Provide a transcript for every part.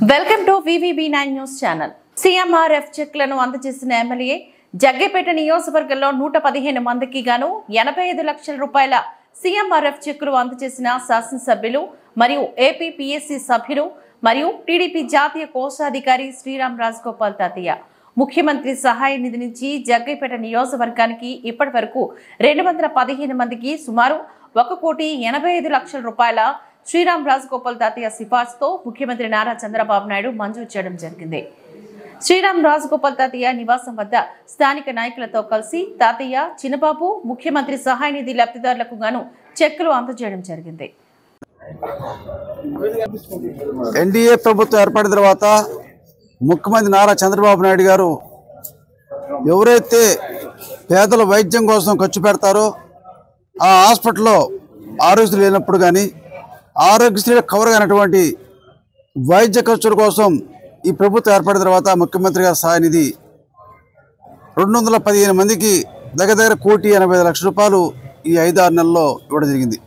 Welcome to VVB9 news channel. CMRF చెక్లను అందజేసిన MLA Jaggayyapeta నియోజకవర్గంలో 115 మందికి గాను 85 లక్షల రూపాయల CMRF చెక్కులు అందజేసిన శాసనసభ్యులు మరియు APPSC సభ్యులు మరియు టీడీపీ జాతీయ కోశాధికారి శ్రీరామ్ రాజగోపాల్ తాతయ్య. ముఖ్యమంత్రి సహాయ నిధి నుంచి జగ్గైపేట నియోజకవర్గానికి ఇప్పటి వరకు 215 మందికి సుమారు 1,85 లక్షల రూపాయల శ్రీరామ్ రాజగోపాల్ తాతయ్య సిఫార్సుతో ముఖ్యమంత్రి నారా చంద్రబాబు నాయుడు మంజూరు చేయడం జరిగింది. శ్రీరామ్ రాజగోపాల్ తాతయ్య నివాసం వద్ద స్థానిక నాయకులతో కలిసి తాతయ్య, చిన్నబాబు ముఖ్యమంత్రి సహాయ నిధి లబ్ధిదారులకు గాను చెక్కులు అందజేయడం జరిగింది. ఎన్డీఏ ప్రభుత్వం ఏర్పడిన తర్వాత ముఖ్యమంత్రి నారా చంద్రబాబు నాయుడు గారు ఎవరైతే పేదల వైద్యం కోసం ఖర్చు పెడతారో ఆ హాస్పిటల్లో ఆరోగ్యశ్రీ లేనప్పుడు కానీ ఆరోగ్యశ్రీ కవర్ కానటువంటి వైద్య ఖర్చుల కోసం ఈ ప్రభుత్వం ఏర్పడిన తర్వాత ముఖ్యమంత్రి గారి సహాయ నిధి 215 మందికి దగ్గర 1,85 లక్షల ఈ 5-6 నెలల్లో ఇవ్వడం జరిగింది.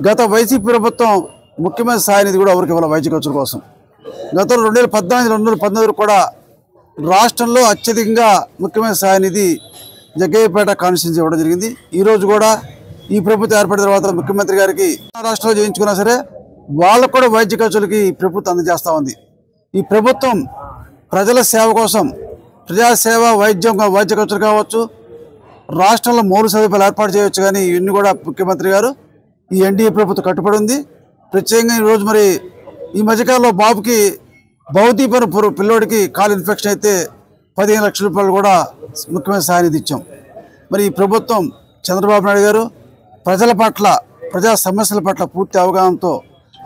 గత వైసీపీ ప్రభుత్వం ముఖ్యమంత్రి సహాయ నిధి కూడా ఎవరికి ఇవ్వాలి వైద్య ఖర్చుల కోసం. గతంలో 2014-2019 కూడా రాష్ట్రంలో అత్యధికంగా ముఖ్యమంత్రి సహాయ నిధి జగ్గైపేట కాన్స్టిట్యున్సీ ఇవ్వడం జరిగింది. ఈరోజు కూడా ఈ ప్రభుత్వం ఏర్పడిన తర్వాత ముఖ్యమంత్రి గారికి రాష్ట్రంలో చేయించుకున్నా సరే వాళ్ళకు కూడా వైద్య ఖర్చులకి ప్రభుత్వం అందజేస్తూ ఉంది. ఈ ప్రభుత్వం ప్రజల సేవ కోసం ప్రజాసేవ వైద్య ఖర్చులు కావచ్చు, రాష్ట్రంలో మౌలిక సదుపాయాలు ఏర్పాటు చేయవచ్చు. కానీ ఇవన్నీ కూడా ముఖ్యమంత్రి గారు ఈ ఎన్డీఏ ప్రభుత్వం కట్టుబడి ఉంది. ప్రత్యేకంగా ఈరోజు మరి ఈ మధ్యకాలంలో బాబుకి భౌతికమైన పిల్లోడికి కాలు ఇన్ఫెక్షన్ అయితే 15 లక్షల రూపాయలు కూడా ముఖ్యమంత్రి సహాయ నిధి ఇచ్చాం. మరి ఈ ప్రభుత్వం చంద్రబాబు నాయుడు గారు ప్రజల పట్ల ప్రజా సమస్యల పట్ల పూర్తి అవగాహనతో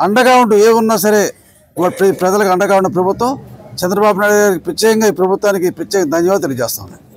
అండగా ఉంటూ ఏమున్నా సరే ప్రజలకు అండగా ఉన్న ప్రభుత్వం చంద్రబాబు నాయుడు గారికి ప్రత్యేకంగా ఈ ప్రభుత్వానికి ప్రత్యేక ధన్యవాదాలు తెలియజేస్తాను.